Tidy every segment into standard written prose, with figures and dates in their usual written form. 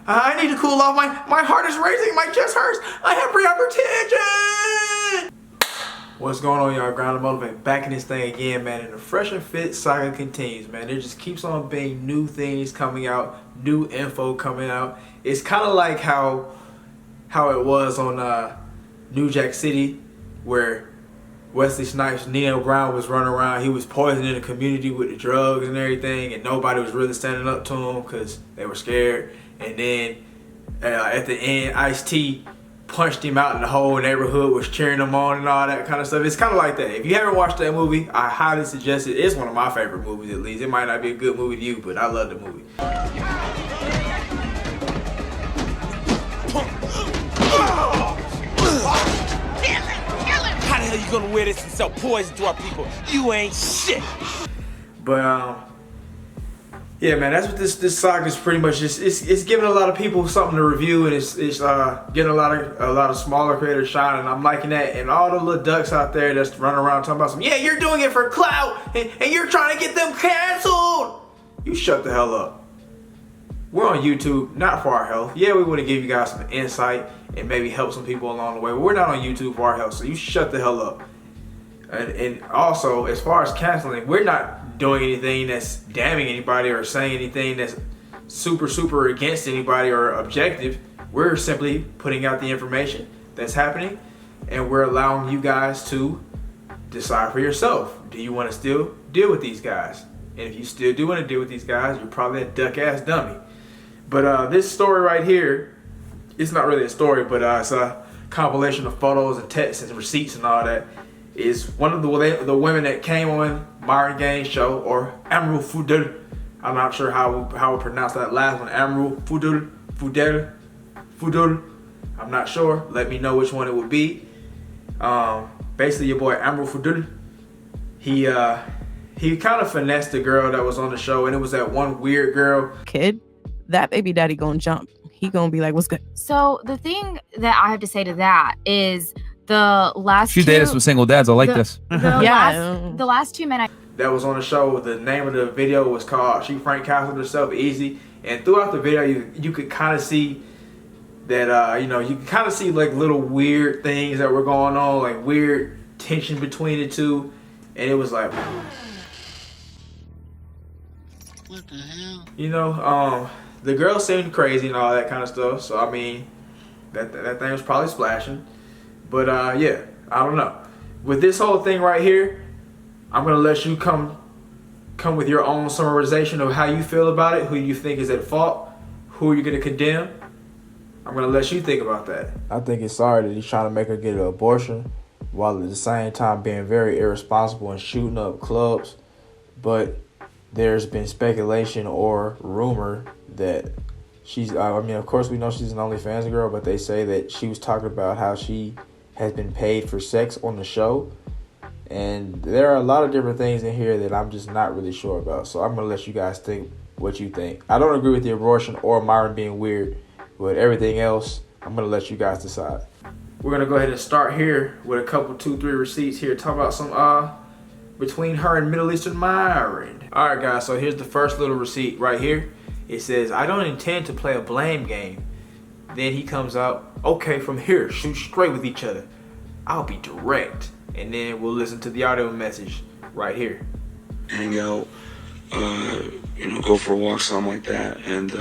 I need to cool off. My heart is racing. My chest hurts. I have hypertension. What's going on, y'all? Ground and Motivate back in this thing again, man. And the Fresh and Fit saga continues, man. There just keeps on being new things coming out, new info coming out. It's kind of like how it was on New Jack City, where Wesley Snipes, Nino Brown was running around. He was poisoning the community with the drugs and everything, and nobody was really standing up to him because they were scared. And then at the end, Ice-T punched him out, and the whole neighborhood was cheering him on and all that kind of stuff. It's kind of like that. If you haven't watched that movie, I highly suggest it. It's one of my favorite movies, at least. It might not be a good movie to you, but I love the movie. How the hell you gonna wear this and sell poison to our people? You ain't shit. But yeah, man, that's what this saga is pretty much. It's giving a lot of people something to review, and it's getting a lot of smaller creators shining. I'm liking that, and all the little ducks out there that's running around talking about yeah, you're doing it for clout, and you're trying to get them canceled. You shut the hell up. We're on YouTube, not for our health. Yeah, we want to give you guys some insight and maybe help some people along the way, but we're not on YouTube for our health, so you shut the hell up. And also, as far as canceling, we're not doing anything that's damning anybody or saying anything that's super against anybody or objective. We're simply putting out the information that's happening, and we're allowing you guys to decide for yourself. Do you want to still deal with these guys? And if you still do want to deal with these guys, you're probably a duck-ass dummy. But this story right here, it's not really a story, but it's a compilation of photos and texts and receipts and all that. Is one of the women that came on Myron Gaines' show, or Amrou Fudel. I'm not sure how we pronounce that last one. Amrou Fudel. I'm not sure. Let me know which one it would be. Basically, your boy Amrou Fudel. He kind of finessed the girl that was on the show, and it was that one weird girl. Kid, that baby daddy gonna jump. He gonna be like, "What's good?" So the thing that I have to say to that is, the last she dated some single dads. I like this. The last 2 men that was on the show, the name of the video was called "She Frank Castled Herself Easy," and throughout the video, you could kind of see that you could kind of see like little weird things that were going on, like weird tension between the two, and it was like, what the hell? The girl seemed crazy and all that kind of stuff. So I mean, that thing was probably splashing. But yeah, I don't know. With this whole thing right here, I'm gonna let you come with your own summarization of how you feel about it, who you think is at fault, who you're gonna condemn. I'm gonna let you think about that. I think it's sorry that he's trying to make her get an abortion, while at the same time being very irresponsible and shooting up clubs. But there's been speculation or rumor that she's, of course we know she's an OnlyFans girl, but they say that she was talking about how she has been paid for sex on the show. And there are a lot of different things in here that I'm just not really sure about. So I'm going to let you guys think what you think. I don't agree with the abortion or Myron being weird, but everything else, I'm going to let you guys decide. We're going to go ahead and start here with a couple, 2-3 receipts here. Talk about some, between her and Middle Eastern Myron. All right, guys, so here's the first little receipt right here. It says, "I don't intend to play a blame game." Then he comes out, "Okay, from here, shoot straight with each other. I'll be direct." And then we'll listen to the audio message right here. Hang out, go for a walk, something like that. And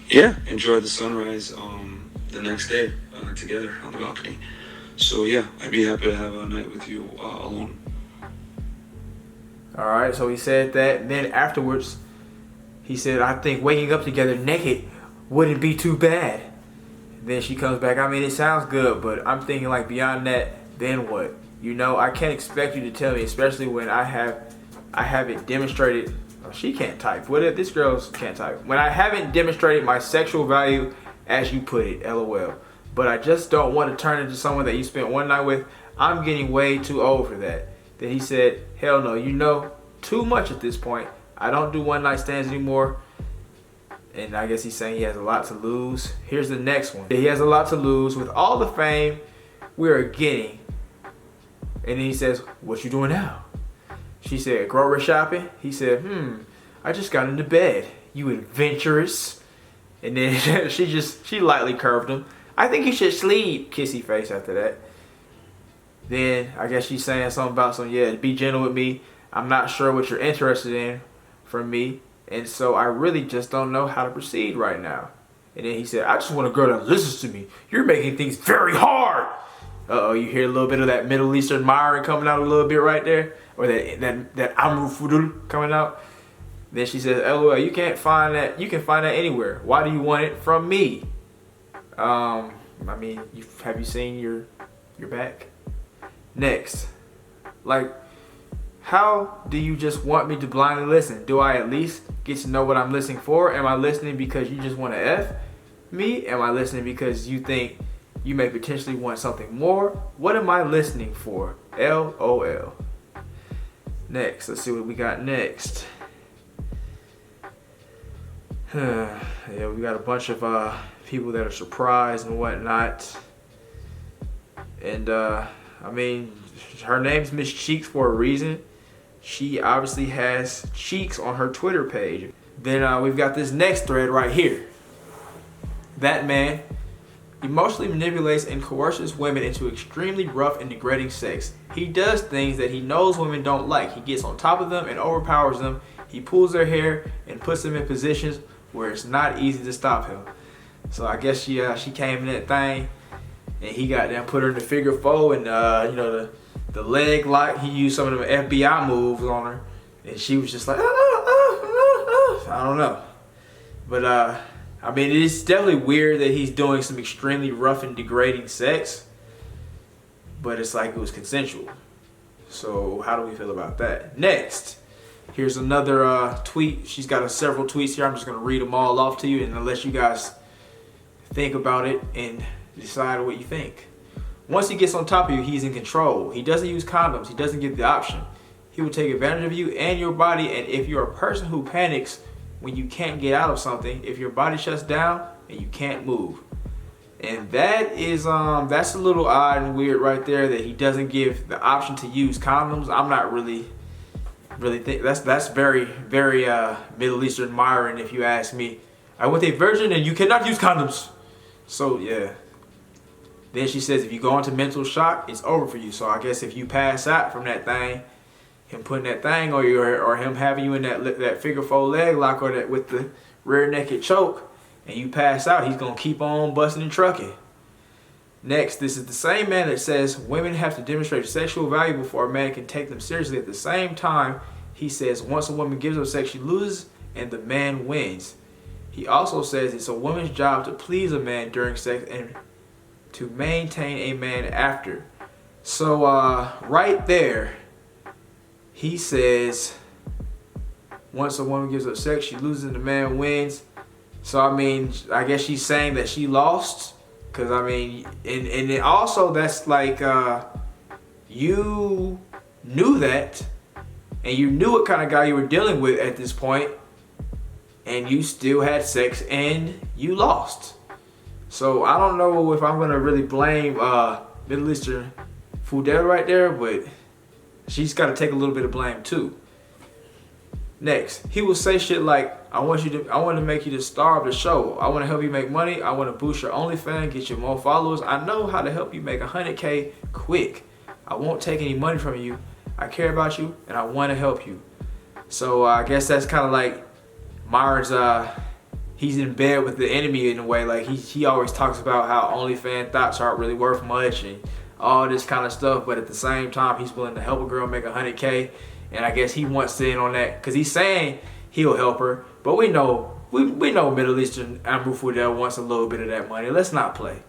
yeah, enjoy the sunrise the next day together on the balcony. So yeah, I'd be happy to have a night with you alone. All right, so he said that. And then afterwards, he said, "I think waking up together naked wouldn't be too bad." And then she comes back, "I mean, it sounds good, but I'm thinking like beyond that, then what? I can't expect you to tell me, especially when I haven't demonstrated." Oh, she can't type. What if this girl can't type? "When I haven't demonstrated my sexual value, as you put it, LOL. But I just don't want to turn into someone that you spent one night with. I'm getting way too old for that." Then he said, "Hell no, too much at this point. I don't do one night stands anymore." And I guess he's saying he has a lot to lose. Here's the next one. He has a lot to lose with all the fame we are getting. And then he says, "What you doing now?" She said, "Grocery shopping." He said, I just got into bed. You adventurous." And then she lightly curved him. I think you should sleep, kissy face after that. Then I guess she's saying something about be gentle with me. I'm not sure what you're interested in from me. And so I really just don't know how to proceed right now. And then he said, I just want a girl that listens to me. You're making things very hard. Uh-oh, you hear a little bit of that Middle Eastern Myron coming out a little bit right there. Or that Amru Fudul coming out. Then she says, LOL, you can't find that. You can find that anywhere. Why do you want it from me? I mean, have you seen your back? Next. Like, how do you just want me to blindly listen? Do I at least get to know what I'm listening for? Am I listening because you just want to F me? Am I listening because you think you may potentially want something more? What am I listening for? LOL. Next, let's see what we got next. Yeah, we got a bunch of people that are surprised and whatnot. And I mean, her name's Miss Cheeks for a reason. She obviously has cheeks on her Twitter page. Then we've got this next thread right here. That man emotionally manipulates and coerces women into extremely rough and degrading sex. He does things that he knows women don't like. He gets on top of them and overpowers them. He pulls their hair and puts them in positions where it's not easy to stop him. So I guess she came in that thing, and he got down, put her in the figure four, and the leg lock. He used some of them FBI moves on her, and she was just like, I don't know. But I mean, it's definitely weird that he's doing some extremely rough and degrading sex, but it's like it was consensual. So how do we feel about that? Next, here's another tweet. She's got several tweets here. I'm just going to read them all off to you and let you guys think about it and decide what you think. Once he gets on top of you, he's in control. He doesn't use condoms. He doesn't give the option. He will take advantage of you and your body, and if you're a person who panics when you can't get out of something, if your body shuts down and you can't move. And that is that's a little odd and weird right there, that he doesn't give the option to use condoms. I'm not really think that's very Middle Eastern Myron, if you ask me. I want a virgin and you cannot use condoms. So yeah. Then she says if you go into mental shock, it's over for you. So I guess if you pass out from that thing, him putting that thing on you, or him having you in that figure four leg lock, or that with the rear naked choke, and you pass out, he's gonna keep on busting and trucking. Next, this is the same man that says women have to demonstrate sexual value before a man can take them seriously. At the same time, he says once a woman gives up sex, she loses and the man wins. He also says it's a woman's job to please a man during sex and to maintain a man after. So right there, he says once a woman gives up sex, she loses and the man wins. So I mean, I guess she's saying that she lost. Because I mean, and it also, that's like you knew that, and you knew what kind of guy you were dealing with at this point, and you still had sex and you lost. So I don't know if I'm gonna really blame Middle Eastern Fudel right there, but she's got to take a little bit of blame too. Next, he will say shit like, I want to make you the star of the show. I want to help you make money. I want to boost your OnlyFans, get you more followers. I know how to help you make 100K quick. I won't take any money from you. I care about you and I want to help you. So I guess that's kind of like Myron's, he's in bed with the enemy in a way. Like he always talks about how OnlyFans thoughts aren't really worth much and all this kind of stuff. But at the same time, he's willing to help a girl make 100K. And I guess he wants in on that because he's saying he'll help her. But we know Middle Eastern Amru Fudel wants a little bit of that money. Let's not play.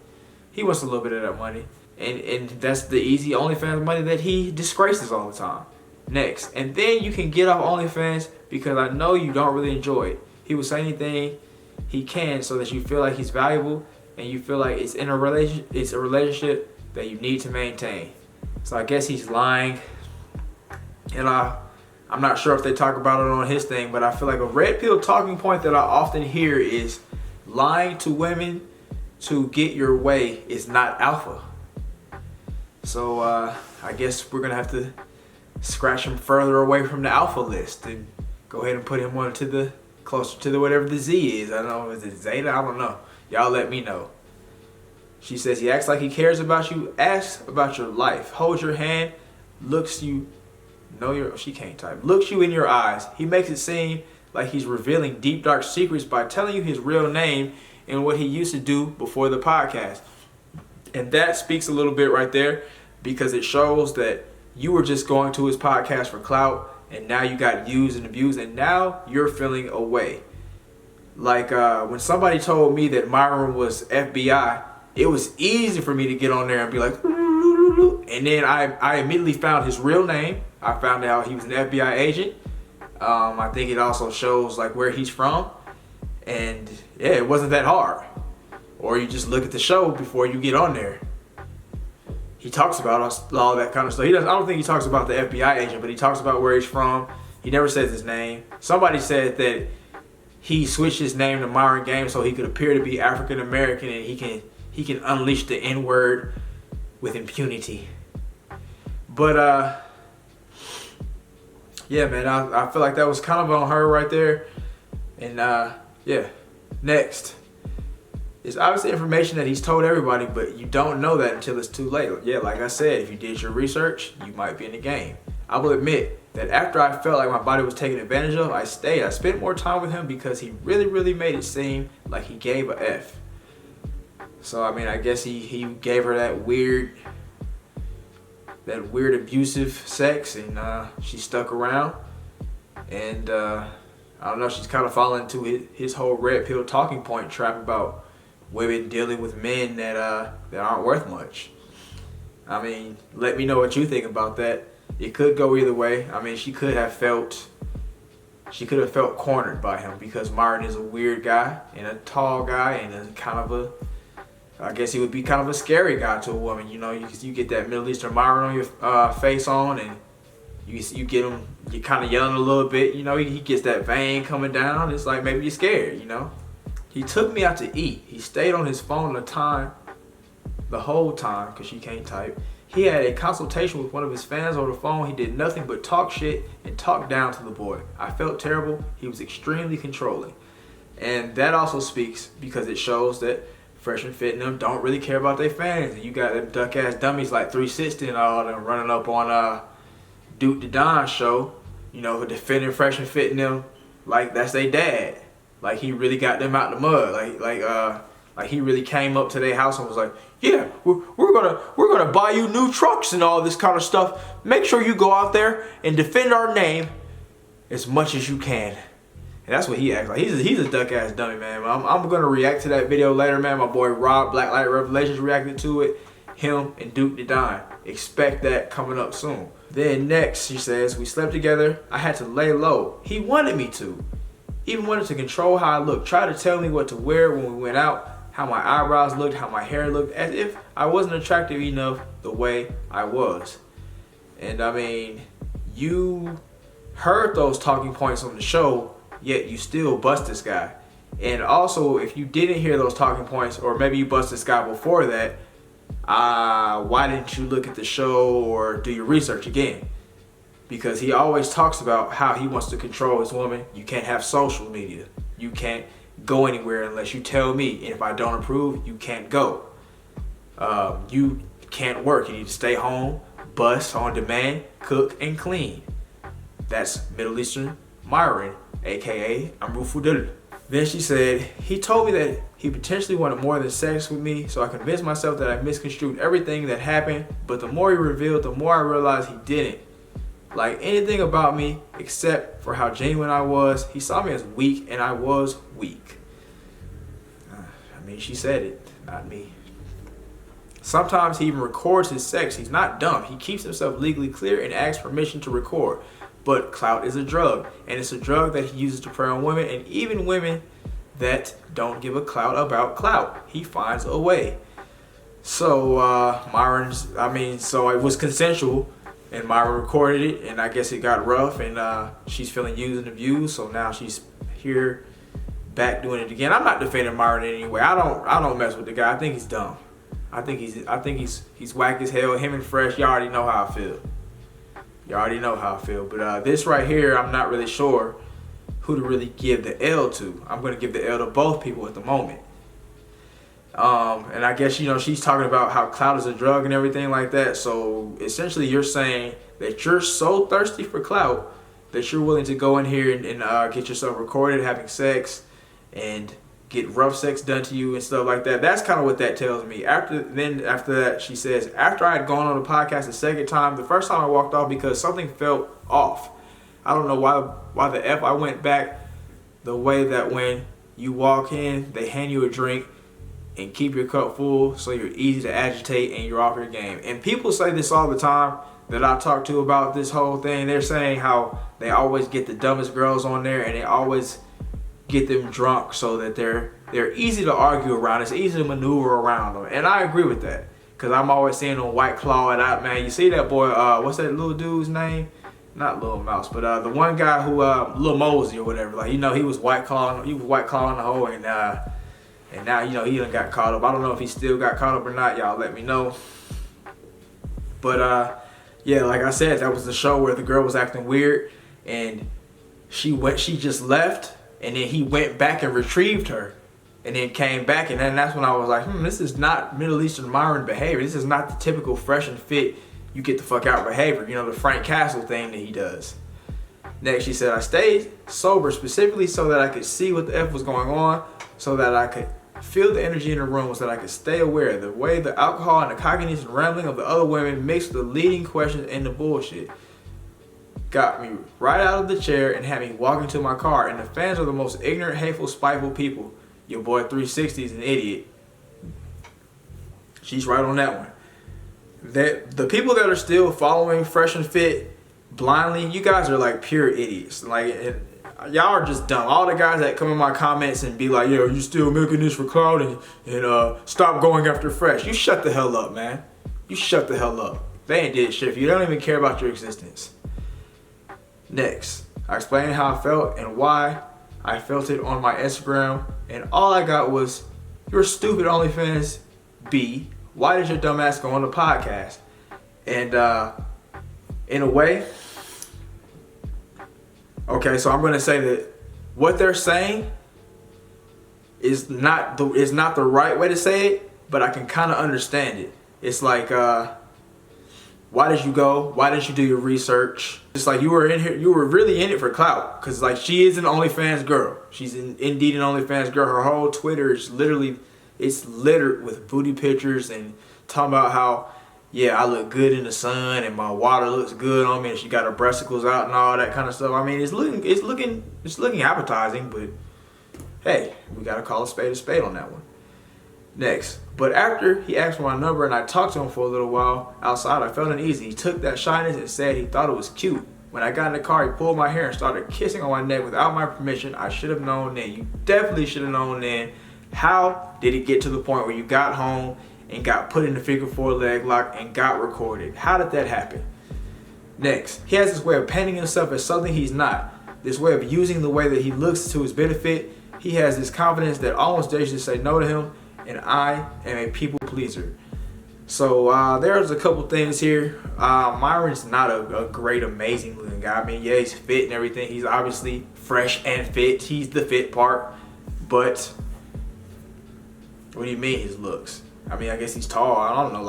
He wants a little bit of that money. And that's the easy OnlyFans money that he disgraces all the time. Next. And then you can get off OnlyFans because I know you don't really enjoy it. He will say anything he can so that you feel like he's valuable and you feel like it's a relationship that you need to maintain. So I guess he's lying. And I'm not sure if they talk about it on his thing, but I feel like a red pill talking point that I often hear is lying to women to get your way is not alpha. So I guess we're going to have to scratch him further away from the alpha list and go ahead and put him onto the closer to the whatever the Z is. I don't know, is it Zeta? I don't know. Y'all let me know. She says he acts like he cares about you, asks about your life, holds your hand, looks you, she can't type, looks you in your eyes. He makes it seem like he's revealing deep, dark secrets by telling you his real name and what he used to do before the podcast. And that speaks a little bit right there, because it shows that you were just going to his podcast for clout, and now you got used and abused, and now you're feeling away. Like when somebody told me that Myron was FBI, it was easy for me to get on there and be like, and then I immediately found his real name. I found out he was an FBI agent. I think it also shows like where he's from, and yeah, it wasn't that hard. Or you just look at the show before you get on there. He talks about all that kind of stuff. I don't think he talks about the FBI agent, but he talks about where he's from. He never says his name. Somebody said that he switched his name to Myron Gaines so he could appear to be African American, and he can unleash the N-word with impunity. But yeah, man, I feel like that was kind of on her right there. And yeah, next. It's obviously information that he's told everybody, but you don't know that until it's too late. Yeah, like I said, if you did your research, you might be in the game. I will admit that after I felt like my body was taken advantage of, I stayed. I spent more time with him because he really, really made it seem like he gave a F. So, I mean, I guess he gave her that weird abusive sex, and she stuck around. And I don't know, she's kind of fallen into his whole red pill talking point trap about women dealing with men that aren't worth much. I mean, let me know what you think about that. It could go either way. I mean, she could have felt cornered by him, because Myron is a weird guy and a tall guy and a kind of I guess he would be kind of a scary guy to a woman. You know, you get that Middle Eastern Myron on your face on, and you get him, you're kind of yelling a little bit. You know, he gets that vein coming down. It's like maybe you're scared, you know. He took me out to eat. He stayed on his phone the whole time, because she can't type. He had a consultation with one of his fans over the phone. He did nothing but talk shit and talk down to the boy. I felt terrible. He was extremely controlling. And that also speaks because it shows that Fresh and Fit and them don't really care about their fans. And you got them duck ass dummies like 360 and all them running up on Duke the Don show, you know, defending Fresh and Fit and them like that's their dad. Like he really got them out the mud. Like he really came up to their house and was like, yeah, we're gonna buy you new trucks and all this kind of stuff. Make sure you go out there and defend our name as much as you can. And that's what he acts like. He's a duck ass dummy, man. I'm gonna react to that video later, man. My boy Rob, Black Light Revelations, reacted to it. Him and Duke the Don. Expect that coming up soon. Then next, she says, we slept together. I had to lay low. He wanted me to. Even wanted to control how I looked. Tried to tell me what to wear when we went out, how my eyebrows looked, how my hair looked, as if I wasn't attractive enough the way I was. And I mean, you heard those talking points on the show, yet you still bust this guy. And also, if you didn't hear those talking points, or maybe you bust this guy before that, why didn't you look at the show or do your research again? Because he always talks about how he wants to control his woman. You can't have social media. You can't go anywhere unless you tell me. And if I don't approve, you can't go. You can't work. You need to stay home, bust on demand, cook, and clean. That's Middle Eastern Myron, aka Amrufudul. Then she said, he told me that he potentially wanted more than sex with me, so I convinced myself that I misconstrued everything that happened, but the more he revealed, the more I realized he didn't like anything about me except for how genuine I was. He saw me as weak, and I was weak. I mean, she said it, not me. Sometimes he even records his sex. He's not dumb. He keeps himself legally clear and asks permission to record. But clout is a drug, and it's a drug that he uses to prey on women, and even women that don't give a clout about clout. He finds a way. So so it was consensual, and Myron recorded it, and I guess it got rough, and she's feeling used and abused, so now she's here back doing it again. I'm not defending Myron in any way. I don't mess with the guy. I think he's dumb. I think he's whack as hell. Him and Fresh, y'all already know how I feel. But this right here, I'm not really sure who to really give the L to. I'm going to give the L to both people at the moment. And I guess, she's talking about how clout is a drug and everything like that. So essentially you're saying that you're so thirsty for clout that you're willing to go in here and get yourself recorded having sex and get rough sex done to you and stuff like that. That's kind of what that tells me. After that, she says, after I had gone on the podcast the second time, the first time I walked off because something felt off. I don't know why the F I went back the way that when you walk in, they hand you a drink and keep your cup full so you're easy to agitate and you're off your game. And people say this all the time that I talk to about this whole thing. They're saying how they always get the dumbest girls on there and they always get them drunk so that they're easy to argue around. It's easy to maneuver around them. And I agree with that. Because I'm always seeing them White Claw it out, man. You see that boy, what's that little dude's name? Not Lil Mouse, but the one guy who, Lil Mosey or whatever. Like, he was White Claw in the hole and now, he done got caught up. I don't know if he still got caught up or not. Y'all let me know. But, yeah, like I said, that was the show where the girl was acting weird and she just left. And then he went back and retrieved her and then came back. And then that's when I was like, this is not Middle Eastern Myron behavior. This is not the typical fresh and fit, you get the fuck out behavior. The Frank Castle thing that he does. Next, she said, I stayed sober specifically so that I could see what the F was going on, so that I could feel the energy in the room, so that I could stay aware. The way the alcohol and the cockiness and rambling of the other women mixed with the leading questions and the bullshit got me right out of the chair and had me walk into my car. And the fans are the most ignorant, hateful, spiteful people. Your boy 360 is an idiot. She's right on that one. That the people that are still following Fresh and Fit blindly, you guys are like pure idiots. Like, y'all are just dumb. All the guys that come in my comments and be like, yo, you still milking this for clout and stop going after Fresh. You shut the hell up, man. You shut the hell up. They ain't did shit. You don't even care about your existence. Next, I explained how I felt and why I felt it on my Instagram, and all I got was, you're stupid OnlyFans B. Why did your dumb ass go on the podcast? And in a way, okay, so I'm gonna say that what they're saying is not the right way to say it, but I can kind of understand it. It's like, why did you go? Why didn't you do your research? It's like you were in here, you were really in it for clout. Cause like she is an OnlyFans girl. She's indeed an OnlyFans girl. Her whole Twitter is it's littered with booty pictures and talking about how, yeah, I look good in the sun and my water looks good on me and she got her breasticles out and all that kind of stuff. I mean, it's looking appetizing, but hey, we gotta call a spade on that one. Next, but after he asked for my number and I talked to him for a little while outside, I felt uneasy. He took that shyness and said he thought it was cute. When I got in the car, he pulled my hair and started kissing on my neck without my permission. I should have known then. You definitely should have known then. How did it get to the point where you got home and got put in the figure 4 leg lock and got recorded? How did that happen? Next, he has this way of painting himself as something he's not. This way of using the way that he looks to his benefit. He has this confidence that almost dares you to say no to him. And I am a people pleaser. So there's a couple things here. Myron's not a great, amazing looking guy. I mean, yeah, he's fit and everything. He's obviously fresh and fit. He's the fit part. But what do you mean his looks? I mean, I guess he's tall. I don't know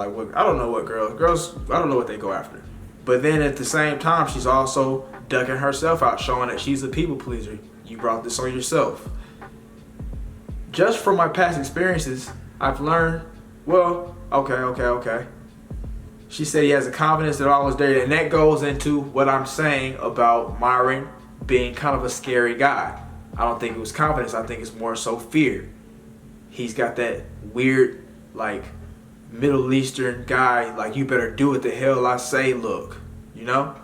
what girls, I don't know what they go after. But then at the same time, she's also ducking herself out, showing that she's a people pleaser. You brought this on yourself. Just from my past experiences, I've learned, well, okay. She said he has a confidence that always there, and that goes into what I'm saying about Myron being kind of a scary guy. I don't think it was confidence. I think it's more so fear. He's got that weird, like, Middle Eastern guy, like, you better do what the hell I say look, you know?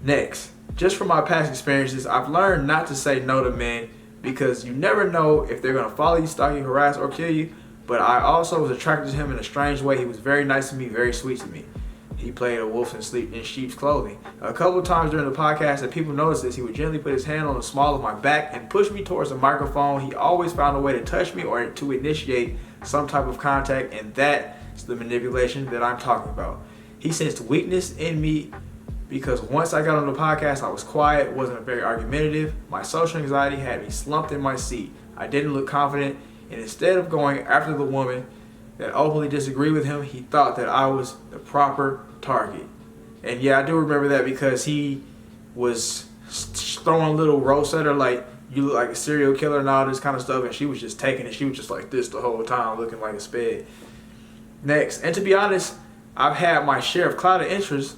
Next, just from my past experiences, I've learned not to say no to men because you never know if they're going to follow you, stalk you, harass, or kill you. But I also was attracted to him in a strange way. He was very nice to me, very sweet to me. He played a wolf in sheep's clothing. A couple of times during the podcast that people noticed this, he would gently put his hand on the small of my back and push me towards the microphone. He always found a way to touch me or to initiate some type of contact, and that's the manipulation that I'm talking about. He sensed weakness in me because once I got on the podcast, I was quiet, wasn't very argumentative. My social anxiety had me slumped in my seat. I didn't look confident, and instead of going after the woman that openly disagreed with him, he thought that I was the proper target. And yeah, I do remember that because he was throwing little roasts at her like, you look like a serial killer and all this kind of stuff, and she was just taking it. She was just like this the whole time, looking like a sped. Next, and to be honest, I've had my share of clouded interests.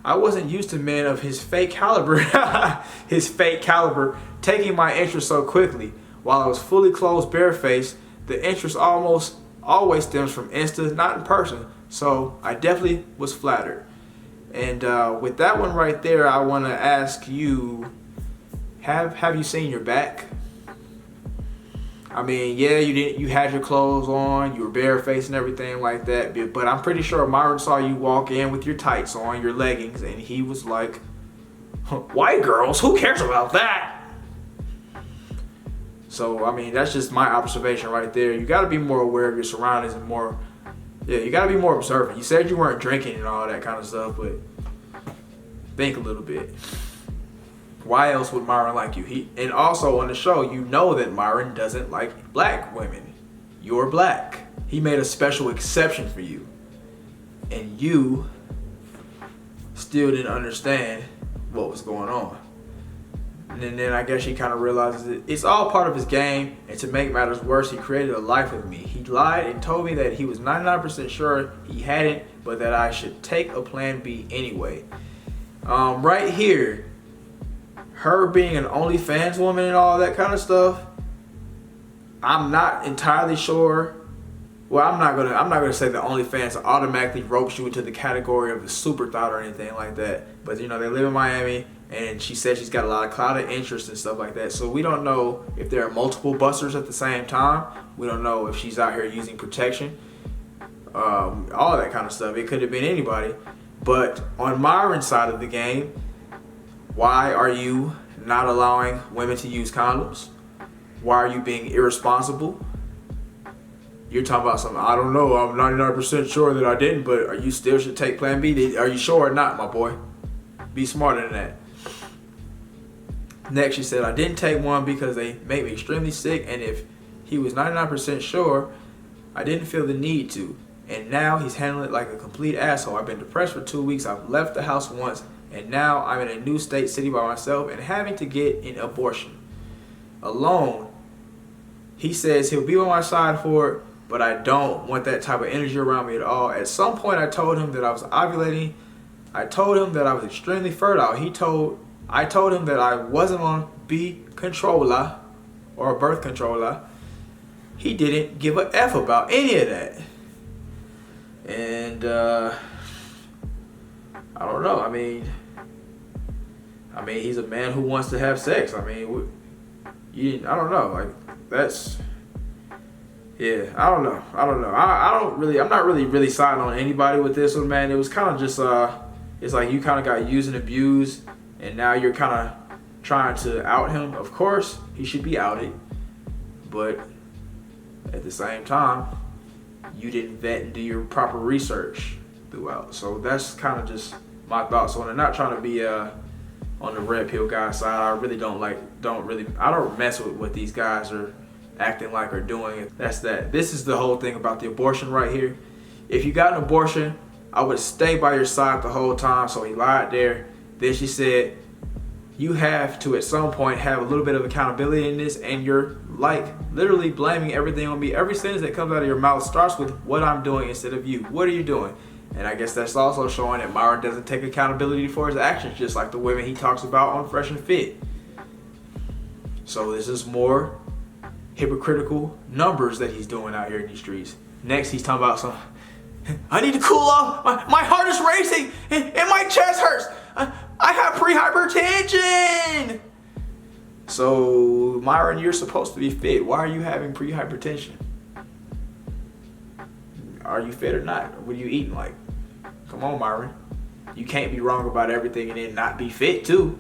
I wasn't used to men of his fake caliber, taking my interest so quickly. While I was fully clothed, barefaced, the interest almost always stems from Insta, not in person. So I definitely was flattered. And with that one right there, I want to ask you, have you seen your back? I mean, yeah, you had your clothes on, you were barefaced and everything like that, but I'm pretty sure Myron saw you walk in with your tights on, your leggings, and he was like, white girls, who cares about that? So, I mean, that's just my observation right there. You got to be more aware of your surroundings and you got to be more observant. You said you weren't drinking and all that kind of stuff, but think a little bit. Why else would Myron like you? And also on the show, you know that Myron doesn't like black women. You're black. He made a special exception for you. And you still didn't understand what was going on. And then I guess he kind of realizes that it's all part of his game. And to make matters worse, he created a life with me. He lied and told me that he was 99% sure he hadn't, but that I should take a plan B anyway. Right here, her being an OnlyFans woman and all that kind of stuff, I'm not entirely sure. Well, I'm not gonna say that OnlyFans automatically ropes you into the category of a super thought or anything like that. But you know, they live in Miami, and she said she's got a lot of clouded interest and stuff like that. So we don't know if there are multiple busters at the same time. We don't know if she's out here using protection, all that kind of stuff. It could have been anybody. But on Myron's side of the game, why are you not allowing women to use condoms? Why are you being irresponsible? You're talking about something, I don't know, I'm 99% sure that I didn't, but you still should take plan B. Are you sure or not, my boy? Be smarter than that. Next, she said, I didn't take one because they made me extremely sick, and if he was 99% sure, I didn't feel the need to. And now he's handling it like a complete asshole. I've been depressed for 2 weeks, I've left the house once, and now I'm in a new state city by myself and having to get an abortion. Alone. He says he'll be on my side for it, but I don't want that type of energy around me at all. At some point, I told him that I was ovulating. I told him that I was extremely fertile. I told him that I wasn't on B controller or a birth controller. He didn't give a F about any of that. And I don't know. I mean, he's a man who wants to have sex. I mean, I don't know. Like, that's, yeah, I don't know. I'm not really siding on anybody with this one, man. It was kind of just, it's like you kind of got used and abused, and now you're kind of trying to out him. Of course, he should be outed, but at the same time, you didn't vet and do your proper research throughout. So that's kind of just my thoughts on it. Not trying to be on the red pill guy side. I really I don't mess with what these guys are acting like or doing. That's that. This is the whole thing about the abortion right here. If you got an abortion, I would stay by your side the whole time. So he lied there. Then she said, you have to at some point have a little bit of accountability in this, and you're like literally blaming everything on me. Every sentence that comes out of your mouth starts with what I'm doing instead of you. What are you doing? And I guess that's also showing that Myron doesn't take accountability for his actions, just like the women he talks about on Fresh and Fit. So this is more hypocritical numbers that he's doing out here in these streets. Next, he's talking about I need to cool off. My heart is racing and my chest hurts. I have pre-hypertension. So, Myron, you're supposed to be fit. Why are you having pre-hypertension? Are you fit or not? What are you eating like? Come on, Myron. You can't be wrong about everything and then not be fit too.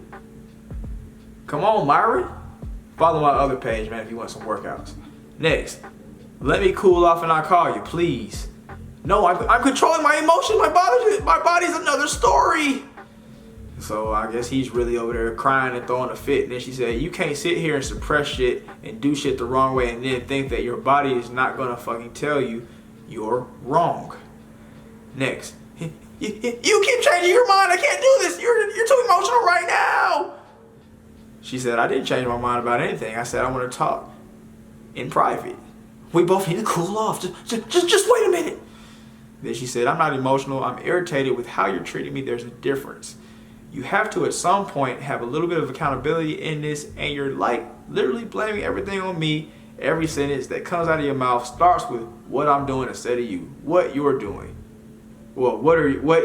Come on, Myron. Follow my other page, man, if you want some workouts. Next, let me cool off and I'll call you, please. No, I'm controlling my emotions. My body's another story. So I guess he's really over there crying and throwing a fit. And then she said, you can't sit here and suppress shit and do shit the wrong way and then think that your body is not gonna fucking tell you you're wrong. Next. You keep changing your mind. I can't do this. You're too emotional right now. She said, I didn't change my mind about anything. I said, I want to talk in private. We both need to cool off. Just wait a minute. Then she said, I'm not emotional. I'm irritated with how you're treating me. There's a difference. You have to, at some point, have a little bit of accountability in this, and you're like literally blaming everything on me. Every sentence that comes out of your mouth starts with what I'm doing instead of you. What you're doing. Well,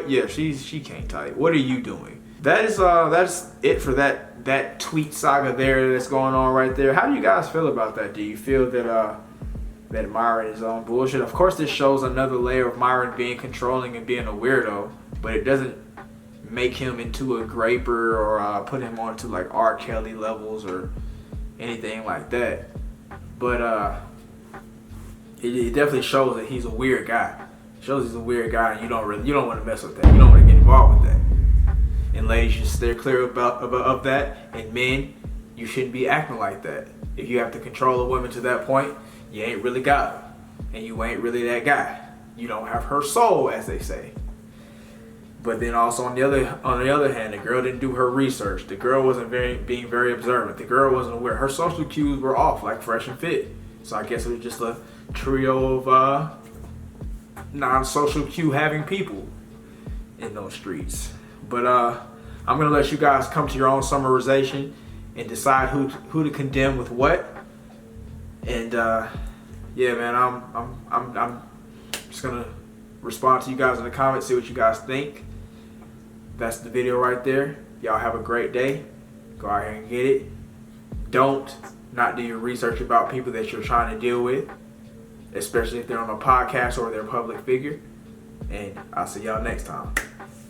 yeah, she can't type. What are you doing? That's it for that tweet saga there that's going on right there. How do you guys feel about that? Do you feel that Myron is on bullshit? Of course, this shows another layer of Myron being controlling and being a weirdo, but it doesn't make him into a graper or put him onto like R. Kelly levels or anything like that. But it definitely shows that he's a weird guy. It shows he's a weird guy, and you don't want to mess with that. You don't want to get involved with that. And ladies, you should steer clear of that. And men, you shouldn't be acting like that. If you have to control a woman to that point, you ain't really got her, and you ain't really that guy. You don't have her soul, as they say. But then also on the other hand, the girl didn't do her research. The girl wasn't being very observant. The girl wasn't aware. Her social cues were off, like Fresh and Fit. So I guess it was just a trio of non-social cue having people in those streets. But I'm gonna let you guys come to your own summarization and decide who to condemn with what. And yeah, man, I'm just gonna respond to you guys in the comments, see what you guys think. That's the video right there. Y'all have a great day. Go out here and get it. Don't not do your research about people that you're trying to deal with, especially if they're on a podcast or they're a public figure. And I'll see y'all next time.